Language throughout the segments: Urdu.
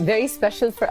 very special for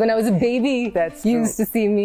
when I was a baby. You used to see me.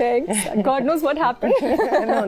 Thanks. God knows what happened.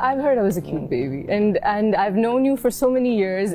I've heard I was a cute baby and I've known you for so many years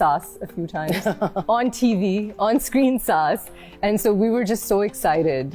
sass a few times on TV, on screen sass. And so we were just so excited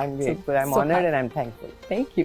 I'm grateful, I'm honored and I'm thankful. Thank you.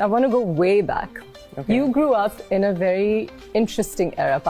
I want to go way back. Okay. You grew up in a very interesting era.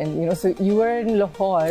and you know so you were in Lahore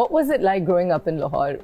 What was it like growing up in Lahore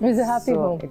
It was a happy home.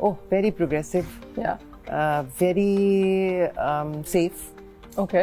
Oh, very progressive. Yeah. Very safe. Okay.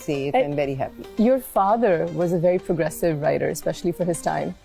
safe and very happy. Your father was a very progressive writer, especially for his time,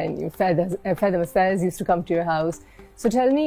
and Faiz Faiz used to come to your house. So tell me,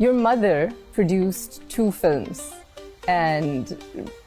Your mother produced 2 films and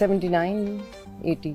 79 80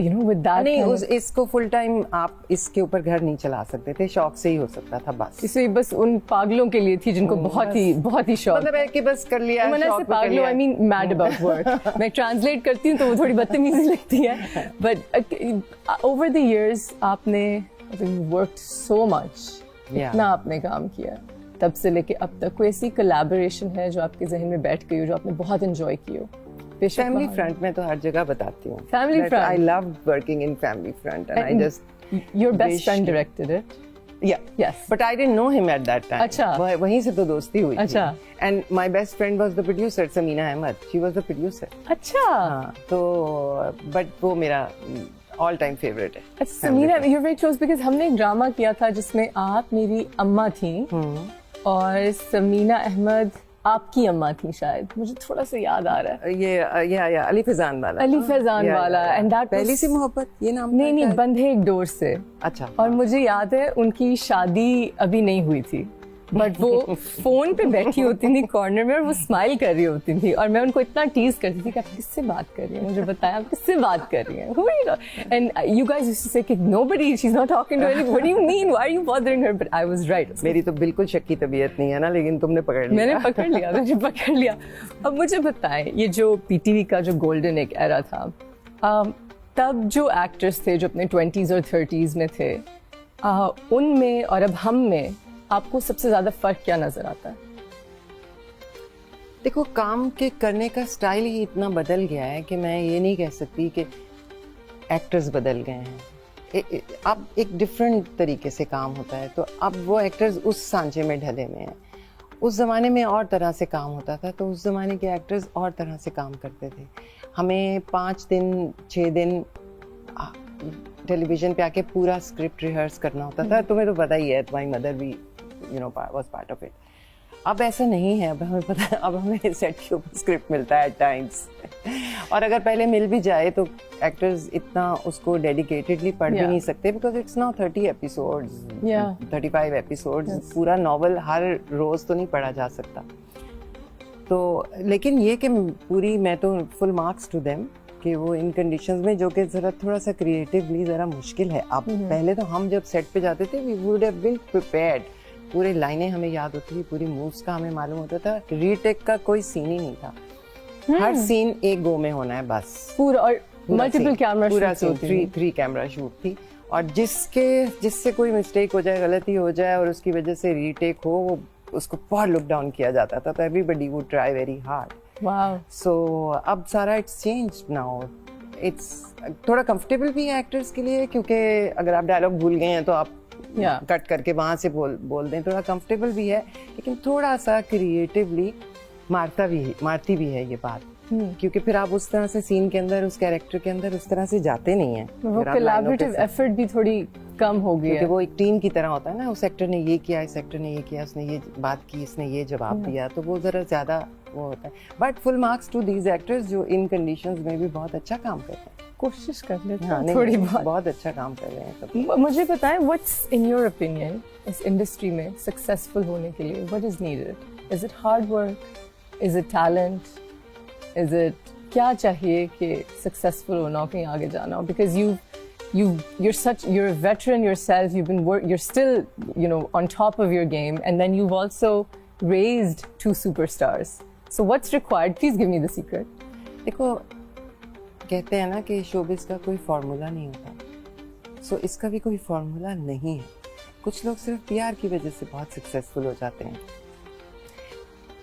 you know, with that نہیں kind اس کو فل ٹائم آپ اس کے اوپر گھر نہیں چلا سکتے تھے, شوق سے ہی ہو سکتا تھا بس. اس بس ان پاگلوں کے لیے تھی جن کو بہت ہی شوق, مطلب ہے کہ بس کر لیا, سے پاگلوں I mean mad about work. میں ٹرانسلیٹ کرتی ہوں تو وہ تھوڑی بدتمیزی لگتی ہے, but over the years آپ نے worked so much, اتنا آپ نے کام کیا تب سے لے کے اب تک. کوئی ایسی collaboration ہے جو آپ کے ذہن میں بیٹھ گئی ہو, جو آپ نے بہت انجوائے کی ہو؟ فیملی فرنٹ میں تو ہر جگہ بتاتی ہوں. Family front. I love working in family front and I just your best friend directed it. Yeah. Yes. But I didn't know him at that time. اچھا. وہیں سے تو دوستی ہوئی تھی. اچھا. And my best friend was the producer, Samina Ahmed. She was the producer. اچھا. ہاں تو but وہ میرا all time favorite ہے. سمینا, you're very close because ہم نے ایک ڈرامہ کیا تھا جس میں آپ میری اماں تھیں اور سمینا احمد آپ کی اماں تھی شاید, مجھے تھوڑا سا یاد آ رہا ہے. یہ علی فیضان والا. علی فیضان والا. اینڈ دیٹ پہلی سی محبت یہ نام. نہیں بندھے ایک ڈور سے. اچھا. اور مجھے یاد ہے ان کی شادی ابھی نہیں ہوئی تھی, بٹ وہ فون پہ بیٹھی ہوتی تھی کارنر میں اور وہ اسمائل کر رہی ہوتی تھی اور میں ان کو اتنا ٹیز کرتی تھی کہ آپ کس سے بات کر رہی ہیں, مجھے بتائیں آپ کس سے بات کر رہی ہیں. And you guys used to سے کہ nobody, she's not talking to anybody. What do you mean? Why are you bothering her? But I was right. میری تو بالکل شکی طبیعت نہیں ہے نا, لیکن تم نے پکڑ لیا. میں نے پکڑ لیا. اب مجھے بتائیں, یہ جو پی ٹی وی کا جو گولڈن ایک ایرا تھا, تب جو ایکٹرس تھے جو اپنے 20s اور 30s میں تھے, ان میں اور اب ہم میں آپ کو سب سے زیادہ فرق کیا نظر آتا ہے؟ دیکھو کام کے کرنے کا سٹائل ہی اتنا بدل گیا ہے کہ میں یہ نہیں کہہ سکتی کہ ایکٹرز بدل گئے ہیں. اب ایک ڈفرینٹ طریقے سے کام ہوتا ہے, تو اب وہ ایکٹرز اس سانچے میں ڈھلے ہوئے ہیں. اس زمانے میں اور طرح سے کام ہوتا تھا, تو اس زمانے کے ایکٹرز اور طرح سے کام کرتے تھے. ہمیں 5 دن 6 دن ٹیلی ویژن پہ آ کے پورا اسکرپٹ ریہرس کرنا ہوتا تھا. تمہیں تو پتہ ہی ہے, تمہاری مدر بھی was part of it. اب ایسا نہیں ہے, اب ہمیں پتہ ہے, اب ہمیں سیٹ کے اوپر اسکرپٹ ملتا ہے ایٹ ٹائمس. اور اگر پہلے مل بھی جائے تو ایکٹرز اتنا اس کو ڈیڈیکیٹڈلی پڑھ بھی نہیں سکتے, because it's now 30 episodes 35 episodes. پورا ناول ہر روز تو نہیں پڑھا جا سکتا. تو لیکن یہ کہ پوری میں تو فل مارکس ٹو دیم کہ وہ ان کنڈیشنز میں, جو کہ ذرا تھوڑا سا کریٹیولی ذرا مشکل ہے. اب پہلے تو ہم جب سیٹ پہ جاتے تھے, we would have been prepared, پورے لائنیں ہمیں یاد ہوتی تھی, پوری مووز کا ہمیں معلوم ہوتا تھا. ری ٹیک کا کوئی سین ہی نہیں تھا, ہر سین ایک گو میں ہونا ہے بس پورا. اور ملٹیپل کیمرہ پورا سین 3 کیمرہ شوٹ تھی, اور جس سے کوئی مسٹیک ہو جائے, غلطی ہو جائے اور اس کی وجہ سے ری ٹیک ہو, وہ اس کو بہت لک ڈاؤن کیا جاتا تھا. تو everybody would try very hard. So اب سارا اٹس چینجڈ ناؤ. اٹس تھوڑا کمفرٹیبل بھی ہے ایکٹرس کے لیے, کیونکہ اگر آپ ڈائلاگ بھول گئے ہیں تو آپ کٹ کر کے وہاں سے بول دیں. تھوڑا کمفرٹیبل بھی ہے, لیکن تھوڑا سا کریٹیولی مارتی بھی ہے یہ بات, کیونکہ پھر آپ اس طرح سے سین کے اندر, اس کیریکٹر کے اندر اس طرح سے جاتے نہیں ہیں. وہ کولیبریٹو ایفرٹ بھی تھوڑی کم ہو گئی ہے, وہ ایک ٹیم کی طرح ہوتا ہے نا. اس ایکٹر نے یہ کیا, اس ایکٹر نے یہ کیا, اس نے یہ بات کی, اس نے یہ جواب دیا, تو وہ ذرا زیادہ وہ ہوتا ہے. But full marks to these actors جو ان کنڈیشنز میں بھی بہت اچھا کام کرتے ہیں. کوشش کر لیتے ہیں تھوڑی بہت اچھا کام کر رہے ہیں. مجھے بتائیں, واٹس ان یور اوپینین اس انڈسٹری میں سکسیزفل ہونے کے لیے what is needed? Is it hard work, is it talent, is it کیا چاہیے کہ سکسیزفل ہونا ہو, کہیں آگے جانا ہو؟ Because you're a veteran yourself, you're still on top of your game, and then you've also raised 2 superstars. So what's required? Please give me the secret. دیکھو کہتے ہیں نا کہ شوبز کا کوئی فارمولا نہیں ہوتا, سو اس کا بھی کوئی فارمولا نہیں ہے. کچھ لوگ صرف پی آر کی وجہ سے بہت سکسیزفل ہو جاتے ہیں,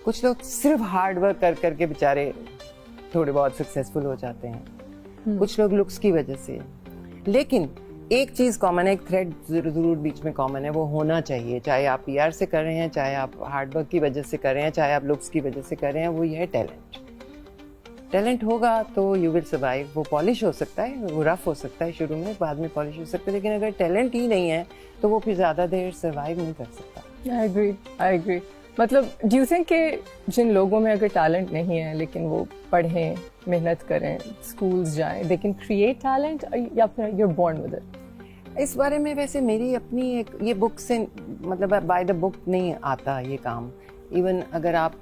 کچھ لوگ صرف ہارڈ ورک کر کے بیچارے تھوڑے بہت سکسیزفل ہو جاتے ہیں, کچھ لوگ لکس کی وجہ سے. لیکن ایک چیز کامن ہے, ایک تھریڈ ضرور بیچ میں کامن ہے, وہ ہونا چاہیے, چاہے آپ پی آر سے کر رہے ہیں, چاہے آپ ہارڈ ورک کی وجہ سے کر رہے ہیں, چاہے آپ لکس کی وجہ سے کر رہے ہیں, وہ یہ ہے ٹیلنٹ. ٹیلنٹ ہوگا تو یو ول سروائیو. وہ پالش ہو سکتا ہے, وہ رف ہو سکتا ہے شروع میں, بعد میں پالش ہو سکتا ہے, لیکن اگر ٹیلنٹ ہی نہیں ہے تو وہ پھر زیادہ دیر سروائیو نہیں کر سکتا. I agree. مطلب ڈو یو تھنک کہ جن لوگوں میں اگر ٹیلنٹ نہیں ہے لیکن وہ پڑھیں, محنت کریں, اسکولز جائیں, دے کین کریٹ ٹیلنٹ, یا پھر you are born with it? اس بارے میں ویسے میری اپنی ایک, یہ بک سے مطلب بائی دا بک نہیں آتا یہ کام. ایون اگر آپ